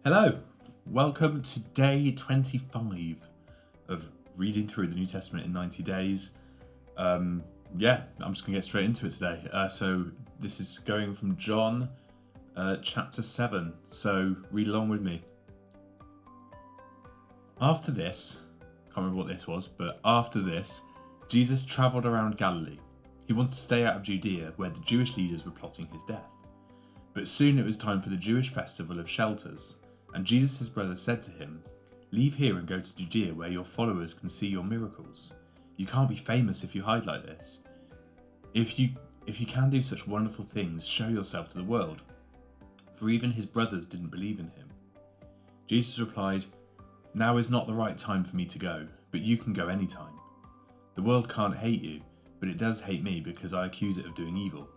Hello, welcome to day 25 of reading through the New Testament in 90 days. I'm just going to get straight into it today. So this is going from John chapter 7, so read along with me. After this, can't remember what this was, but after this, Jesus travelled around Galilee. He wanted to stay out of Judea, where the Jewish leaders were plotting his death. But soon it was time for the Jewish festival of shelters. And Jesus' brother said to him, "Leave here and go to Judea where your followers can see your miracles. You can't be famous if you hide like this. If you can do such wonderful things, show yourself to the world." For even his brothers didn't believe in him. Jesus replied, "Now is not the right time for me to go, but you can go anytime. The world can't hate you, but it does hate me because I accuse it of doing evil.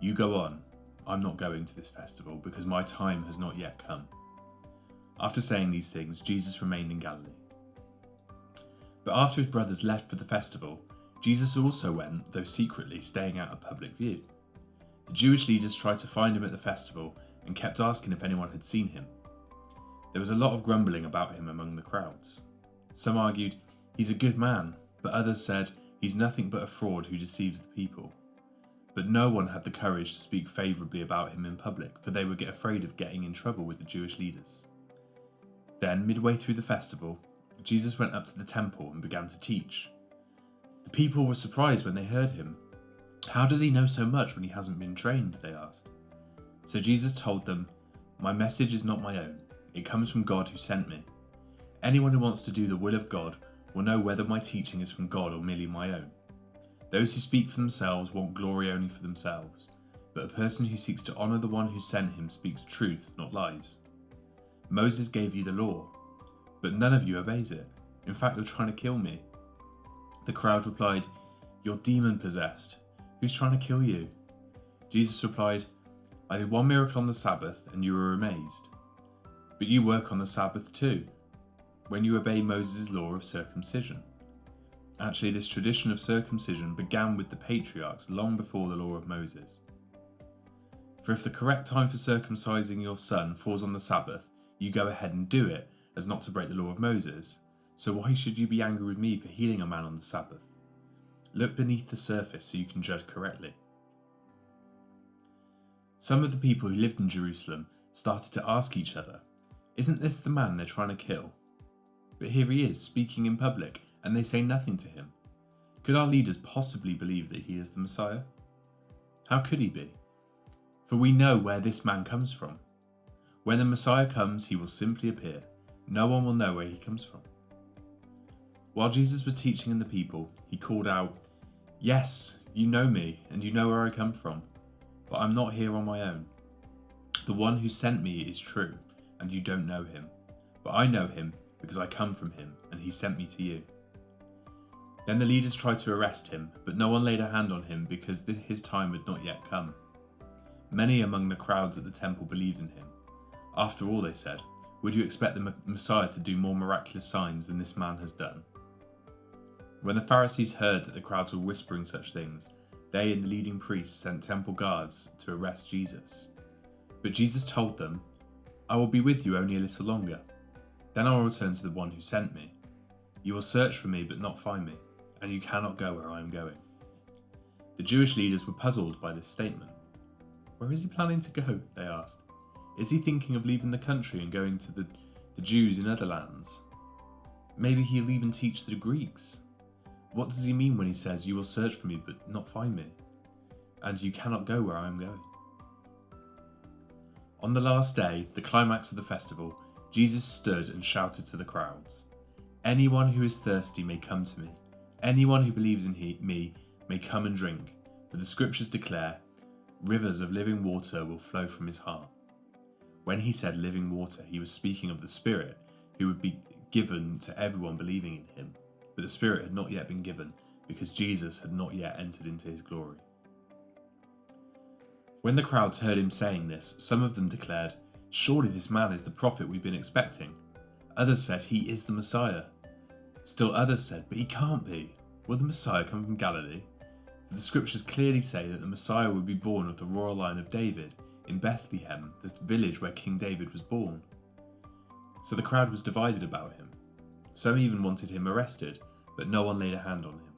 You go on. I'm not going to this festival because my time has not yet come." After saying these things, Jesus remained in Galilee. But after his brothers left for the festival, Jesus also went, though secretly, staying out of public view. The Jewish leaders tried to find him at the festival and kept asking if anyone had seen him. There was a lot of grumbling about him among the crowds. Some argued, "He's a good man," but others said, "He's nothing but a fraud who deceives the people." But no one had the courage to speak favourably about him in public, for they would get afraid of getting in trouble with the Jewish leaders. Then, midway through the festival, Jesus went up to the temple and began to teach. The people were surprised when they heard him. "How does he know so much when he hasn't been trained?" they asked. So Jesus told them, "My message is not my own. It comes from God who sent me. Anyone who wants to do the will of God will know whether my teaching is from God or merely my own. Those who speak for themselves want glory only for themselves, but a person who seeks to honour the one who sent him speaks truth, not lies. Moses gave you the law, but none of you obeys it. In fact, you're trying to kill me." The crowd replied, "You're demon-possessed. Who's trying to kill you?" Jesus replied, "I did one miracle on the Sabbath, and you were amazed. But you work on the Sabbath too, when you obey Moses' law of circumcision. Actually, this tradition of circumcision began with the patriarchs long before the law of Moses. For if the correct time for circumcising your son falls on the Sabbath, you go ahead and do it, as not to break the law of Moses. So why should you be angry with me for healing a man on the Sabbath? Look beneath the surface so you can judge correctly." Some of the people who lived in Jerusalem started to ask each other, "Isn't this the man they're trying to kill? But here he is, speaking in public, and they say nothing to him. Could our leaders possibly believe that he is the Messiah? How could he be? For we know where this man comes from. When the Messiah comes, he will simply appear. No one will know where he comes from." While Jesus was teaching in the people, he called out, "Yes, you know me, and you know where I come from, but I'm not here on my own. The one who sent me is true, and you don't know him. But I know him because I come from him, and he sent me to you." Then the leaders tried to arrest him, but no one laid a hand on him because his time had not yet come. Many among the crowds at the temple believed in him. After all, they said, "Would you expect the Messiah to do more miraculous signs than this man has done?" When the Pharisees heard that the crowds were whispering such things, they and the leading priests sent temple guards to arrest Jesus. But Jesus told them, "I will be with you only a little longer. Then I will return to the one who sent me. You will search for me but not find me, and you cannot go where I am going." The Jewish leaders were puzzled by this statement. "Where is he planning to go?" they asked. "Is he thinking of leaving the country and going to the Jews in other lands? Maybe he'll even teach the Greeks. What does he mean when he says, 'You will search for me but not find me, and you cannot go where I am going'?" On the last day, the climax of the festival, Jesus stood and shouted to the crowds, "Anyone who is thirsty may come to me. Anyone who believes in me may come and drink, for the scriptures declare, rivers of living water will flow from his heart." When he said living water, he was speaking of the Spirit, who would be given to everyone believing in him. But the Spirit had not yet been given, because Jesus had not yet entered into his glory. When the crowds heard him saying this, some of them declared, "Surely this man is the prophet we've been expecting." Others said, "He is the Messiah." Still others said, "But he can't be. Will the Messiah come from Galilee? For the scriptures clearly say that the Messiah would be born of the royal line of David, in Bethlehem, the village where King David was born." So the crowd was divided about him. Some even wanted him arrested, but no one laid a hand on him.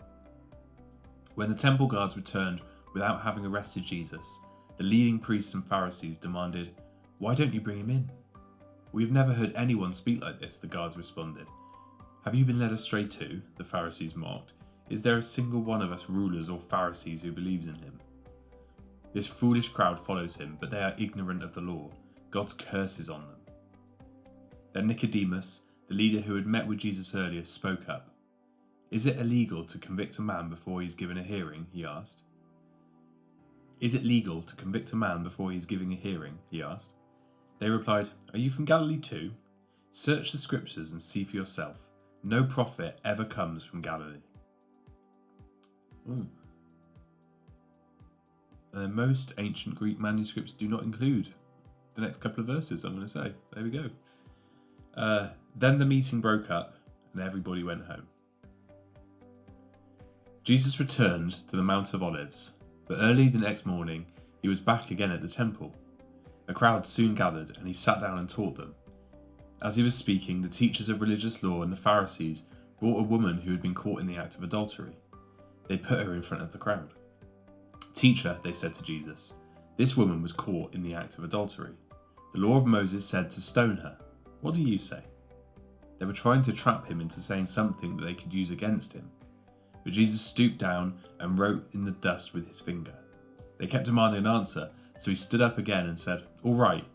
When the temple guards returned without having arrested Jesus, the leading priests and Pharisees demanded, "Why don't you bring him in?" "We have never heard anyone speak like this," the guards responded. "Have you been led astray too?" the Pharisees mocked. "Is there a single one of us rulers or Pharisees who believes in him?" This foolish crowd follows him, but they are ignorant of the law. God's curse is on them. Then Nicodemus, the leader who had met with Jesus earlier, spoke up. "Is it illegal to convict a man before he's given a hearing?" he asked. "Is it legal to convict a man before he's giving a hearing?" he asked. They replied, "Are you from Galilee too? Search the scriptures and see for yourself. No prophet ever comes from Galilee." Most ancient Greek manuscripts do not include the next couple of verses, I'm going to say. There we go. Then the meeting broke up and everybody went home. Jesus returned to the Mount of Olives, but early the next morning he was back again at the temple. A crowd soon gathered and he sat down and taught them. As he was speaking, the teachers of religious law and the Pharisees brought a woman who had been caught in the act of adultery. They put her in front of the crowd. "Teacher," they said to Jesus, "this woman was caught in the act of adultery. The law of Moses said to stone her. What do you say?" They were trying to trap him into saying something that they could use against him. But Jesus stooped down and wrote in the dust with his finger. They kept demanding an answer, so he stood up again and said, "All right,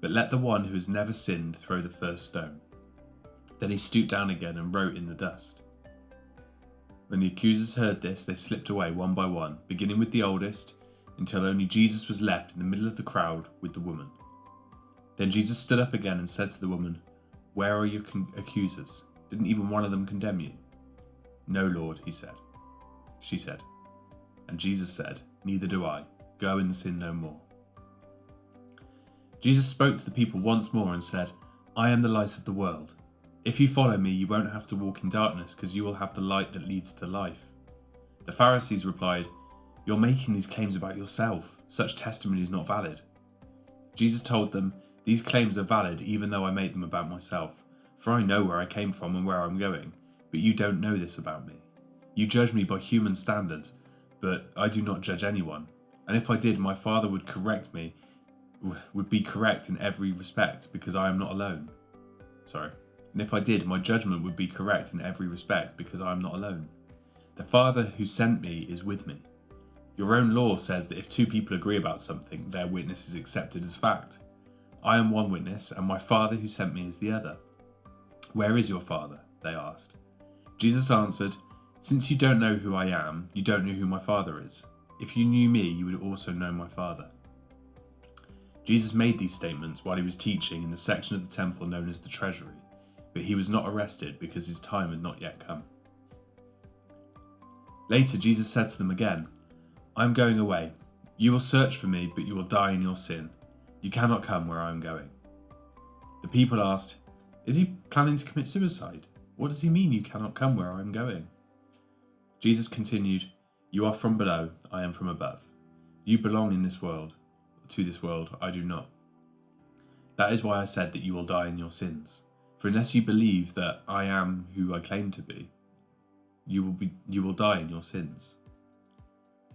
but let the one who has never sinned throw the first stone." Then he stooped down again and wrote in the dust. When the accusers heard this, they slipped away one by one, beginning with the oldest, until only Jesus was left in the middle of the crowd with the woman. Then Jesus stood up again and said to the woman, "Where are your accusers? Didn't even one of them condemn you?" "No, Lord," she said. And Jesus said, "Neither do I. Go and sin no more." Jesus spoke to the people once more and said, "I am the light of the world. If you follow me, you won't have to walk in darkness because you will have the light that leads to life." The Pharisees replied, "You're making these claims about yourself. Such testimony is not valid." Jesus told them, "These claims are valid even though I make them about myself. For I know where I came from and where I'm going, but you don't know this about me. You judge me by human standards, but I do not judge anyone. And if I did, my Father would be correct in every respect because I am not alone. And if I did, my judgment would be correct in every respect because I am not alone. The Father who sent me is with me. Your own law says that if two people agree about something, their witness is accepted as fact. I am one witness, and my Father who sent me is the other." "Where is your Father?" they asked. Jesus answered, "Since you don't know who I am, you don't know who my Father is. If you knew me, you would also know my Father." Jesus made these statements while he was teaching in the section of the temple known as the treasury, but he was not arrested because his time had not yet come. Later, Jesus said to them again, "I am going away. You will search for me, but you will die in your sin. You cannot come where I am going." The people asked, "Is he planning to commit suicide? What does he mean you cannot come where I am going?" Jesus continued, "You are from below, I am from above. You belong in this world. To this world, I do not. That is why I said that you will die in your sins. For unless you believe that I am who I claim to be, you will die in your sins."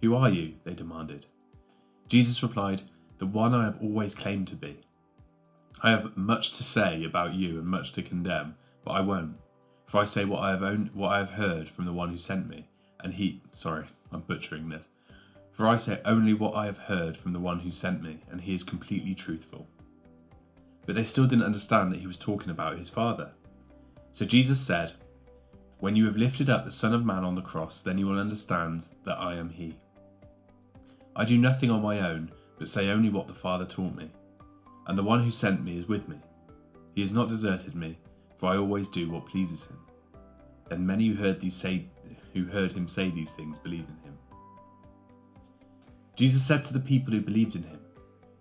"Who are you?" they demanded. Jesus replied, "The one I have always claimed to be. I have much to say about you and much to condemn, but I won't. For I say what I have heard from the one who sent me, and I'm butchering this. For I say only what I have heard from the one who sent me, and he is completely truthful." But they still didn't understand that he was talking about his Father. So Jesus said, "When you have lifted up the Son of Man on the cross, then you will understand that I am he. I do nothing on my own, but say only what the Father taught me. And the one who sent me is with me. He has not deserted me, for I always do what pleases him." Then many who heard him say these things believed in him. Jesus said to the people who believed in him,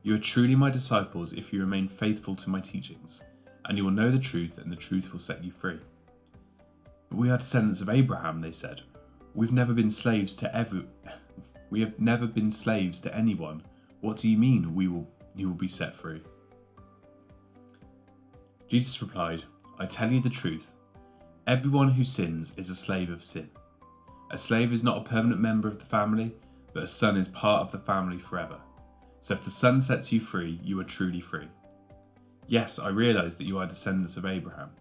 "You are truly my disciples if you remain faithful to my teachings, and you will know the truth, and the truth will set you free." "But we are descendants of Abraham," they said. We have never been slaves to anyone. What do you mean you will be set free?" Jesus replied, I tell you the truth. Everyone who sins is a slave of sin. A slave is not a permanent member of the family, but a son is part of the family forever. So if the Son sets you free, you are truly free. Yes, I realise that you are descendants of Abraham,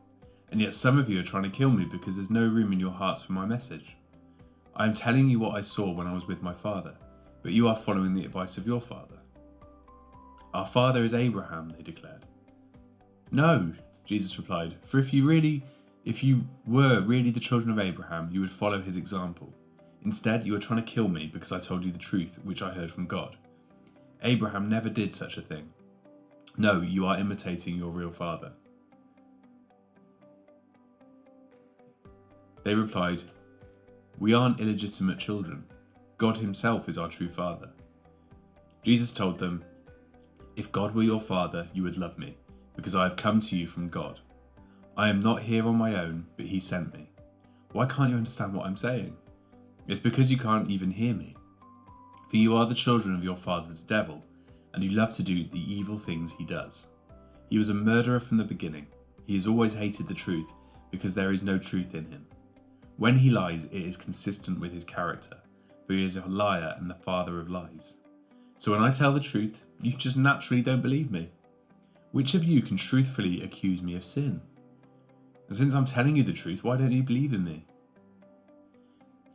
and yet some of you are trying to kill me because there's no room in your hearts for my message. I am telling you what I saw when I was with my father, but you are following the advice of your father. Our father is Abraham, they declared. No, Jesus replied, for if you were really the children of Abraham, you would follow his example. Instead, you are trying to kill me because I told you the truth, which I heard from God. Abraham never did such a thing. No, you are imitating your real father. They replied, we aren't illegitimate children. God himself is our true father. Jesus told them, if God were your father, you would love me, because I have come to you from God. I am not here on my own, but he sent me. Why can't you understand what I'm saying? It's because you can't even hear me. For you are the children of your father the devil, and you love to do the evil things he does. He was a murderer from the beginning. He has always hated the truth, because there is no truth in him. When he lies, it is consistent with his character, for he is a liar and the father of lies. So when I tell the truth, you just naturally don't believe me. Which of you can truthfully accuse me of sin? And since I'm telling you the truth, why don't you believe in me?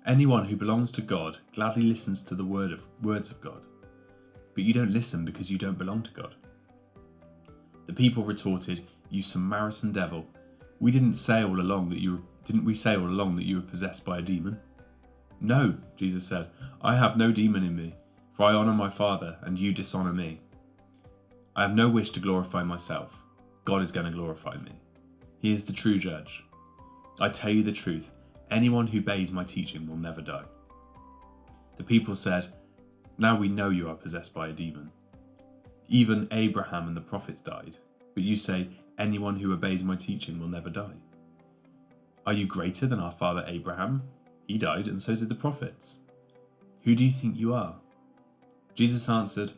Anyone who belongs to God gladly listens to the words of God, but you don't listen because you don't belong to God. The people retorted, you Samaritan devil, didn't we say all along that you were possessed by a demon? No, Jesus said, I have no demon in me, for I honour my Father, and you dishonour me. I have no wish to glorify myself. God is going to glorify me. He is the true judge. I tell you the truth, anyone who obeys my teaching will never die. The people said, now we know you are possessed by a demon. Even Abraham and the prophets died, but you say, anyone who obeys my teaching will never die. Are you greater than our father Abraham? He died, and so did the prophets. Who do you think you are? Jesus answered,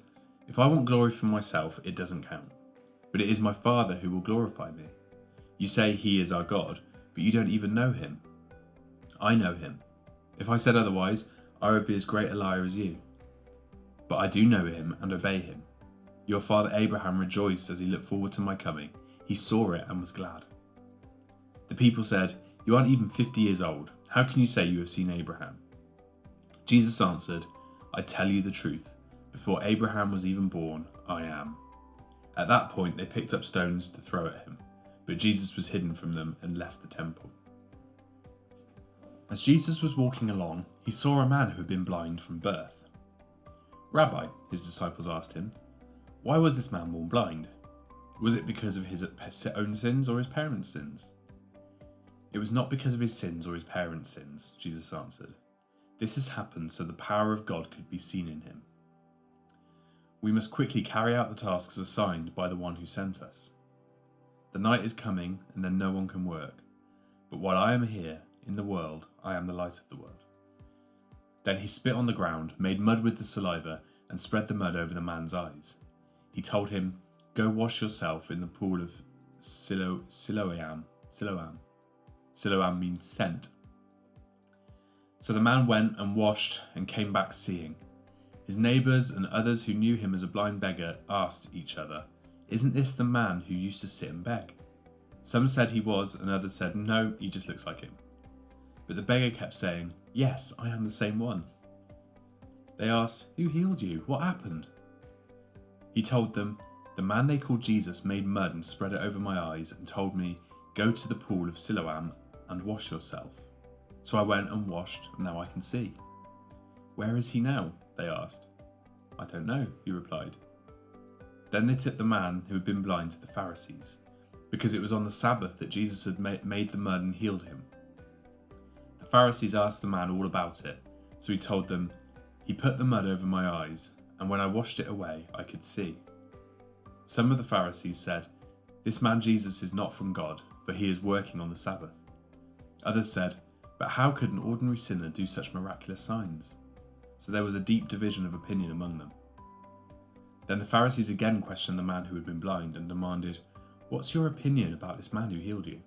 if I want glory for myself, it doesn't count. But it is my Father who will glorify me. You say he is our God, but you don't even know him. I know him. If I said otherwise, I would be as great a liar as you. But I do know him and obey him. Your father Abraham rejoiced as he looked forward to my coming. He saw it and was glad. The people said, you aren't even 50 years old. How can you say you have seen Abraham? Jesus answered, I tell you the truth. Before Abraham was even born, I am. At that point, they picked up stones to throw at him, but Jesus was hidden from them and left the temple. As Jesus was walking along, he saw a man who had been blind from birth. Rabbi, his disciples asked him, why was this man born blind? Was it because of his own sins or his parents' sins? It was not because of his sins or his parents' sins, Jesus answered. This has happened so the power of God could be seen in him. We must quickly carry out the tasks assigned by the one who sent us. The night is coming, and then no one can work. But while I am here, in the world, I am the light of the world. Then he spit on the ground, made mud with the saliva, and spread the mud over the man's eyes. He told him, go wash yourself in the pool of Siloam. Siloam means sent. So the man went and washed and came back seeing. His neighbours and others who knew him as a blind beggar asked each other, isn't this the man who used to sit and beg? Some said he was, and others said, no, he just looks like him. But the beggar kept saying, yes, I am the same one. They asked, who healed you? What happened? He told them, the man they called Jesus made mud and spread it over my eyes and told me, go to the pool of Siloam and wash yourself. So I went and washed, and now I can see. Where is he now? They asked. I don't know, he replied. Then they took the man who had been blind to the Pharisees, because it was on the Sabbath that Jesus had made the mud and healed him. The Pharisees asked the man all about it, so he told them, he put the mud over my eyes, and when I washed it away, I could see. Some of the Pharisees said, this man Jesus is not from God, for he is working on the Sabbath. Others said, but how could an ordinary sinner do such miraculous signs? So there was a deep division of opinion among them. Then the Pharisees again questioned the man who had been blind and demanded, "What's your opinion about this man who healed you?"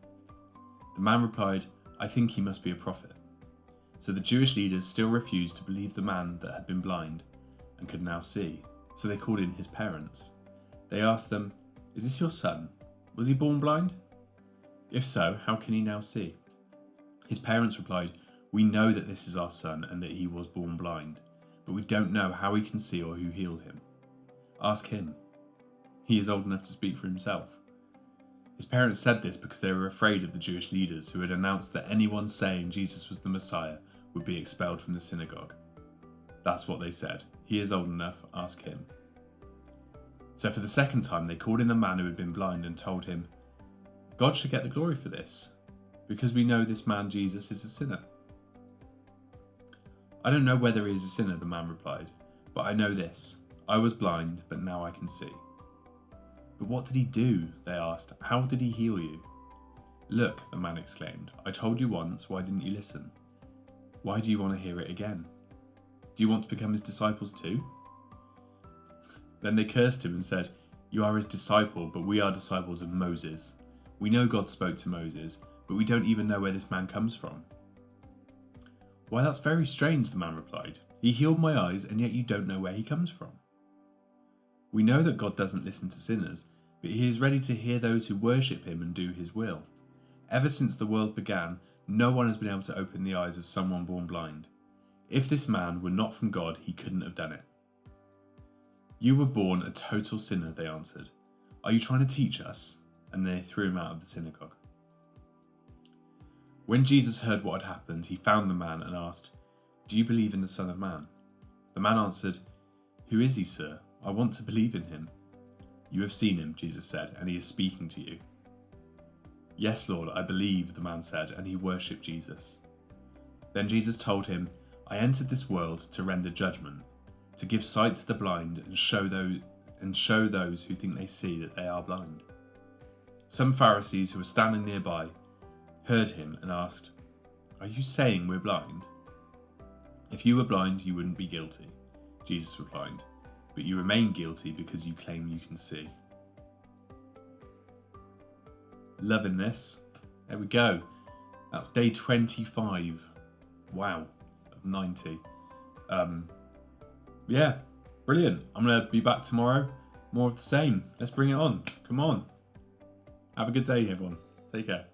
The man replied, "I think he must be a prophet." So the Jewish leaders still refused to believe the man that had been blind and could now see, so they called in his parents. They asked them, "Is this your son? Was he born blind? If so, how can he now see?" His parents replied, "We know that this is our son and that he was born blind, but we don't know how he can see or who healed him. Ask him. He is old enough to speak for himself." His parents said this because they were afraid of the Jewish leaders who had announced that anyone saying Jesus was the Messiah would be expelled from the synagogue. That's what they said. "He is old enough, ask him." So for the second time they called in the man who had been blind and told him, "God should get the glory for this, because we know this man Jesus is a sinner." "I don't know whether he is a sinner," the man replied, "but I know this. I was blind, but now I can see." "But what did he do?" they asked. "How did he heal you?" "Look," the man exclaimed, "I told you once, why didn't you listen? Why do you want to hear it again? Do you want to become his disciples too?" Then they cursed him and said, "You are his disciple, but we are disciples of Moses. We know God spoke to Moses, but we don't even know where this man comes from." "Why, that's very strange," the man replied. "He healed my eyes, and yet you don't know where he comes from." "We know that God doesn't listen to sinners, but he is ready to hear those who worship him and do his will. Ever since the world began, no one has been able to open the eyes of someone born blind. If this man were not from God, he couldn't have done it." "You were born a total sinner," they answered. "Are you trying to teach us?" And they threw him out of the synagogue. When Jesus heard what had happened, he found the man and asked, "Do you believe in the Son of Man?" The man answered, "Who is he, sir? I want to believe in him." "You have seen him," Jesus said, "and he is speaking to you." "Yes, Lord, I believe," the man said, and he worshipped Jesus. Then Jesus told him, "I entered this world to render judgment, to give sight to the blind and show those who think they see that they are blind." Some Pharisees who were standing nearby heard him and asked, "Are you saying we're blind?" "If you were blind, you wouldn't be guilty," Jesus replied, "but you remain guilty because you claim you can see." Loving this. There we go. That was day 25. Wow, of 90. Yeah, brilliant. I'm going to be back tomorrow. More of the same. Let's bring it on. Come on. Have a good day, everyone. Take care.